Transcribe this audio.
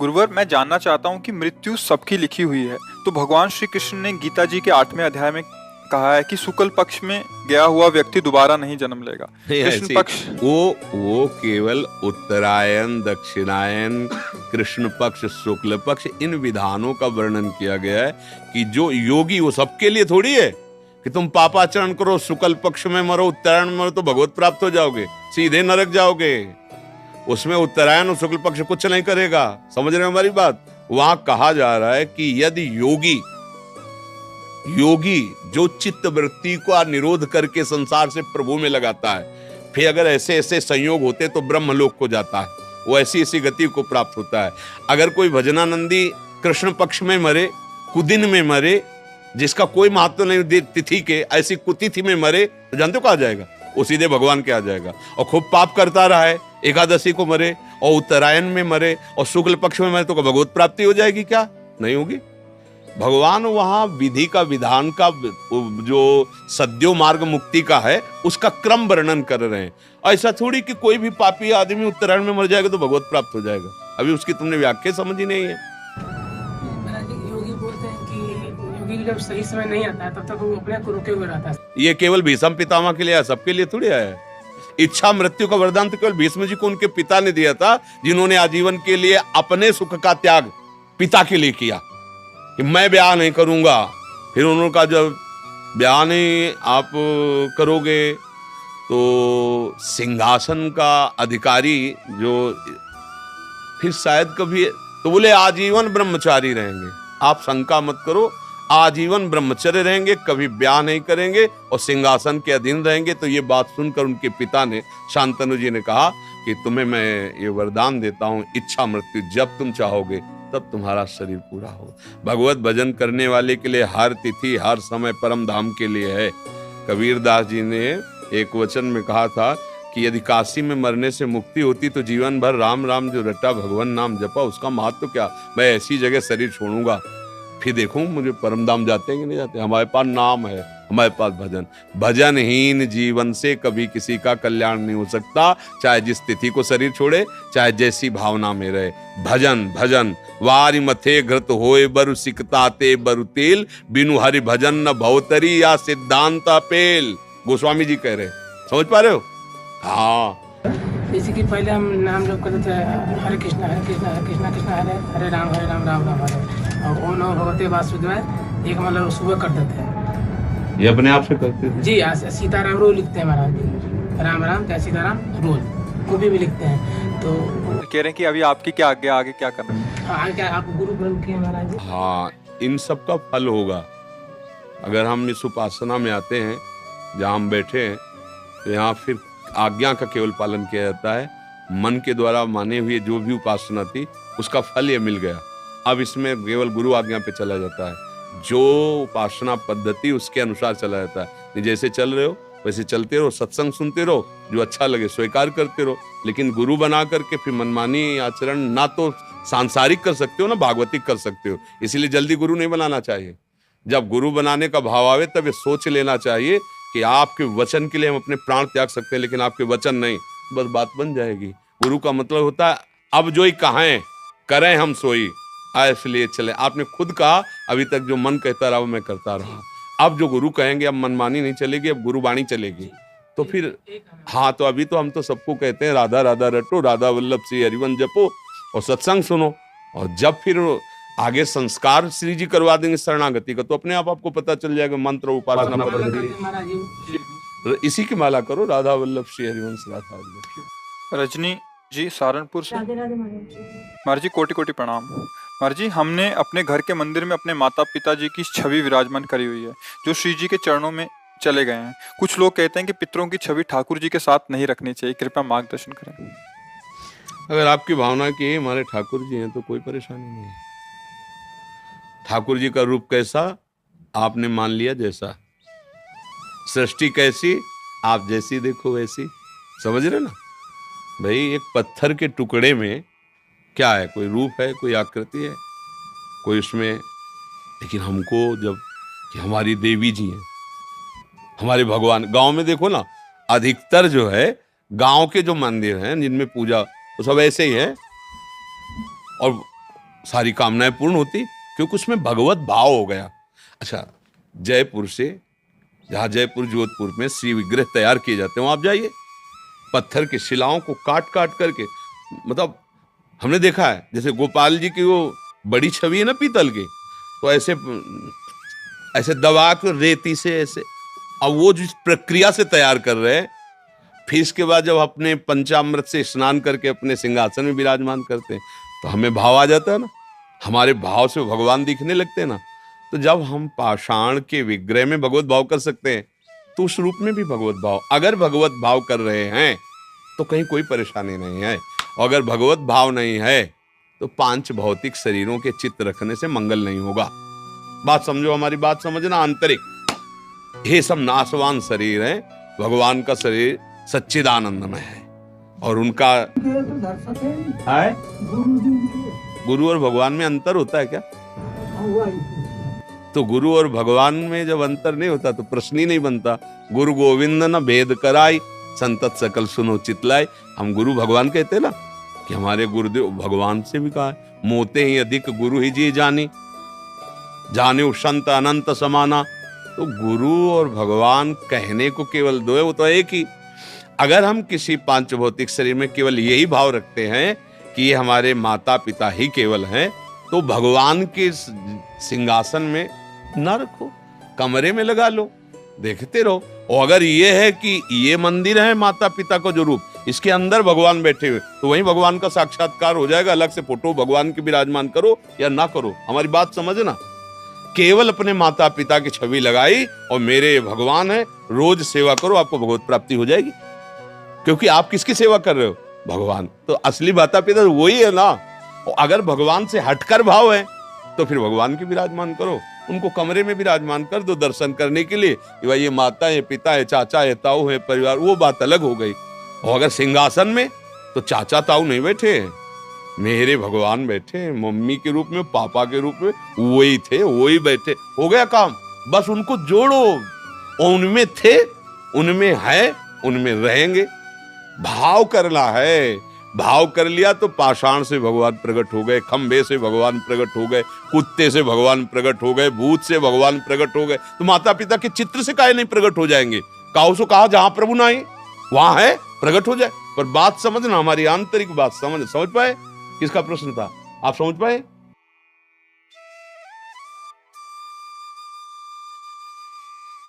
गुरुवर, मैं जानना चाहता हूँ कि मृत्यु सबकी लिखी हुई है, तो भगवान श्री कृष्ण ने गीता जी के 8वें अध्याय में कहा है कि शुक्ल पक्ष में गया हुआ व्यक्ति दोबारा नहीं जन्म लेगा। नहीं, कृष्ण ऐसी पक्ष वो केवल उत्तरायण, दक्षिणायन, कृष्ण पक्ष, शुक्ल पक्ष, इन विधानों का वर्णन किया गया है कि जो योगी, वो सबके लिए थोड़ी है कि तुम पापाचरण करो, शुक्ल पक्ष में मरो, उत्तरायण में मरो तो भगवत प्राप्त हो जाओगे, सीधे नरक जाओगे। उसमें उत्तरायण और शुक्ल पक्ष कुछ नहीं करेगा। समझ रहे हो हमारी बात? वहां कहा जा रहा है कि यदि योगी जो चित्त वृत्ति को निरोध करके संसार से प्रभु में लगाता है, फिर अगर ऐसे ऐसे संयोग होते तो ब्रह्मलोक को जाता है, वो ऐसी ऐसी गति को प्राप्त होता है। अगर कोई भजनानंदी कृष्ण पक्ष में मरे, कुदिन में मरे, जिसका कोई महत्व नहीं तिथि के, ऐसी कुतिथि में मरे तो जानते हो कहा जाएगा? वो सीधे भगवान के आ जाएगा। और खूब पाप करता रहा है, एकादशी को मरे और उत्तरायण में मरे और शुक्ल पक्ष में मरे तो भगवत प्राप्ति हो जाएगी क्या? नहीं होगी। भगवान वहां विधि का, विधान का, जो सद्यो मार्ग मुक्ति का है, उसका क्रम वर्णन कर रहे हैं। ऐसा थोड़ी कि कोई भी पापी आदमी उत्तरायण में मर जाएगा तो भगवत प्राप्त हो जाएगा। अभी उसकी तुमने व्याख्या समझी नहीं है। योगी बोलते हैं कि योगी जब सही समय नहीं आता है तब तक वो अपने को रोके हुए रहता है। ये केवल भीष्म पितामह के लिए है, सबके लिए थोड़ी आया है। इच्छा मृत्यु का वरदान तो केवल भीष्म जी को उनके पिता ने दिया था, जिन्होंने आजीवन के लिए अपने सुख का त्याग पिता के लिए किया कि मैं ब्याह नहीं करूंगा। फिर उन्होंने कहा जब ब्याह नहीं आप करोगे तो सिंहासन का अधिकारी जो फिर शायद कभी, तो बोले आजीवन ब्रह्मचारी रहेंगे, आप शंका मत करो, आजीवन ब्रह्मचर्य रहेंगे, कभी ब्याह नहीं करेंगे और सिंहासन के अधीन रहेंगे। तो ये बात सुनकर उनके पिता ने, शांतनु जी ने कहा कि तुम्हें मैं ये वरदान देता हूं, इच्छा मृत्यु जब तुम चाहोगे तब तुम्हारा शरीर पूरा हो। भगवत भजन करने वाले के लिए हर तिथि, हर समय परम धाम के लिए है। कबीर दास जी ने एक वचन में कहा था कि यदि काशी में मरने से मुक्ति होती तो जीवन भर राम राम जो रटा भगवान नाम जपा, उसका महत्व क्या? मैं ऐसी जगह शरीर छोड़ूंगा, फिर देखूं मुझे परम धाम जाते हैं कि नहीं जाते। हमारे पास नाम है, हमारे पास भजन। भजनहीन जीवन से कभी किसी का कल्याण नहीं हो सकता, चाहे जिस तिथि को शरीर छोड़े, चाहे जैसी भावना में रहे। भजन भजन वारी मथे घृत होए बरु सिकताते बरु तेल, बिनु हरि भजन न भवतरी या सिद्धांत पेल। गोस्वामी जी कह रहे, समझ पा रहे हो? हाँ, जैसे कि पहले हम नाम जप करते थे, हरे कृष्णा हरे कृष्णा हरे कृष्णा कृष्णा हरे हरे राम राम राम हरे, और ओम नमो भगवते वासुदेवाय एक मतलब सुबह करते थे। ये अपने आप से करते थे जी। सीताराम रोज लिखते हैं महाराज जी, राम राम क्या सीताराम रोज को भी लिखते हैं। तो कह रहे हैं कि अभी आपकी क्या आगे आगे क्या करना है? हाँ, क्या आप गुरु ग्रंथ के महाराज जी? हाँ, इन सब का फल होगा अगर हम इस उपासना में आते हैं। जहाँ हम बैठे हैं तो यहाँ फिर आज्ञा का केवल पालन किया जाता है। मन के द्वारा माने हुए जो भी उपासना थी उसका फल ये मिल गया। अब इसमें केवल गुरु आज्ञा पे चला जाता है, जो उपासना पद्धति उसके अनुसार चला जाता है। जैसे चल रहे हो वैसे चलते रहो, सत्संग सुनते रहो, जो अच्छा लगे स्वीकार करते रहो। लेकिन गुरु बना करके फिर मनमानी आचरण ना तो सांसारिक कर सकते हो ना भागवतिक कर सकते हो। इसलिए जल्दी गुरु नहीं बनाना चाहिए। जब गुरु बनाने का भाव आवे तब ये सोच लेना चाहिए कि आपके वचन के लिए हम अपने प्राण त्याग सकते हैं, लेकिन आपके वचन नहीं, बस बात बन जाएगी। गुरु का मतलब होता है अब जो ही कहें करें हम सोई, इसलिए चले। आपने खुद कहा अभी तक जो मन कहता रहा वो मैं करता रहा। अब जो गुरु कहेंगे अब मनमानी नहीं चलेगी, अब गुरुवाणी चलेगी। तो फिर हाँ, तो अभी तो हम तो सबको कहते हैं राधा राधा रटो, राधा वल्लभ श्री हरिवंश जपो और सत्संग सुनो। और जब फिर आगे संस्कार श्री जी करवा देंगे शरणागति का, तो अपने आप आपको पता चल जाएगा मंत्र उपासना पद्धति। इसी की माला करो, राधा वल्लभ श्री हरिवंश राधा वल्लभ। रजनी जी सहारनपुर से। महाराज जी कोटि कोटि प्रणाम। महाराज जी, हमने अपने घर के मंदिर में अपने माता पिता जी की छवि विराजमान करी हुई है, जो श्री जी के चरणों में चले गए हैं। कुछ लोग कहते हैं कि पितरों की छवि ठाकुर जी के साथ नहीं रखनी चाहिए, कृपया मार्गदर्शन करें। अगर आपकी भावना की हमारे ठाकुर जी हैं तो कोई परेशानी नहीं है। ठाकुर जी का रूप कैसा आपने मान लिया, जैसा सृष्टि कैसी आप जैसी देखो वैसी। समझ रहे ना भाई? एक पत्थर के टुकड़े में क्या है, कोई रूप है, कोई आकृति है, कोई उसमें। लेकिन हमको जब कि हमारी देवी जी हैं, हमारे भगवान, गांव में देखो ना, अधिकतर जो है गांव के जो मंदिर हैं जिनमें पूजा, वो सब ऐसे ही है। और सारी कामनाएं पूर्ण होती, क्योंकि उसमें भगवत भाव हो गया। अच्छा, जयपुर से, जहाँ जयपुर जोधपुर में श्री विग्रह तैयार किए जाते हैं, वहाँ आप जाइए, पत्थर की शिलाओं को काट काट करके, मतलब हमने देखा है जैसे गोपाल जी की वो बड़ी छवि है ना पीतल की, तो ऐसे ऐसे दबा के रेती से ऐसे, अब वो जिस प्रक्रिया से तैयार कर रहे हैं, फिर इसके बाद जब अपने पंचामृत से स्नान करके अपने सिंहासन में विराजमान करते हैं, तो हमें भाव आ जाता है ना, हमारे भाव से भगवान दिखने लगते हैं ना। तो जब हम पाषाण के विग्रह में भगवत भाव कर सकते हैं, तो उस रूप में भी भगवत भाव, अगर भगवत भाव कर रहे हैं तो कहीं कोई परेशानी नहीं है। और अगर भगवत भाव नहीं है तो 5 भौतिक शरीरों के चित्त रखने से मंगल नहीं होगा। बात समझो, हमारी बात समझना। आंतरिक ये सब नाशवान शरीर है, भगवान का शरीर सच्चिदानंदमय है, और उनका है गुरु और भगवान में अंतर होता है क्या? तो गुरु और भगवान में जब अंतर नहीं होता तो प्रश्न ही नहीं बनता। गुरु गोविंद न भेद कराई, संतत सकल सुनो चितलाई। हम गुरु भगवान कहते हैं ना, कि हमारे गुरुदेव भगवान से भी कहा है, मोते ही अधिक गुरु ही जी जानी, जाने संत अनंत समाना। तो गुरु और भगवान कहने को केवल 2 है, वो तो एक ही। अगर हम किसी 5 भौतिक शरीर में केवल यही भाव रखते हैं कि ये हमारे माता पिता ही केवल हैं, तो भगवान के सिंहासन में ना रखो, कमरे में लगा लो, देखते रहो। और अगर ये है कि ये मंदिर है माता पिता का जो रूप, इसके अंदर भगवान बैठे हुए, तो वहीं भगवान का साक्षात्कार हो जाएगा। अलग से फोटो भगवान की विराजमान करो या ना करो, हमारी बात समझना। केवल अपने माता पिता की छवि लगाई और मेरे भगवान है, रोज सेवा करो, आपको भगवत प्राप्ति हो जाएगी। क्योंकि आप किसकी सेवा कर रहे हो? भगवान। तो असली माता पिता वही है ना। और अगर भगवान से हटकर भाव है तो फिर भगवान की विराजमान करो, उनको कमरे में विराजमान कर दो दर्शन करने के लिए। भाई ये माता है, पिता है, चाचा है, ताऊ है, परिवार, वो बात अलग हो गई। और अगर सिंहासन में, तो चाचा ताऊ नहीं बैठे, मेरे भगवान बैठे, मम्मी के रूप में, पापा के रूप में, वही थे, वही बैठे, हो गया काम। बस उनको जोड़ो, उनमें थे, उनमें है, उनमें रहेंगे। भाव करना है, भाव कर लिया तो पाषाण से भगवान प्रकट हो गए, खंबे से भगवान प्रकट हो गए, कुत्ते से भगवान प्रकट हो गए, भूत से भगवान प्रकट हो गए। तो माता पिता के चित्र से काहे नहीं प्रकट हो जाएंगे? काहो सो कहा जहां प्रभु नहीं वहां है, प्रकट हो जाए। पर बात समझना, हमारी आंतरिक बात समझ पाए। किसका प्रश्न था, आप समझ पाए?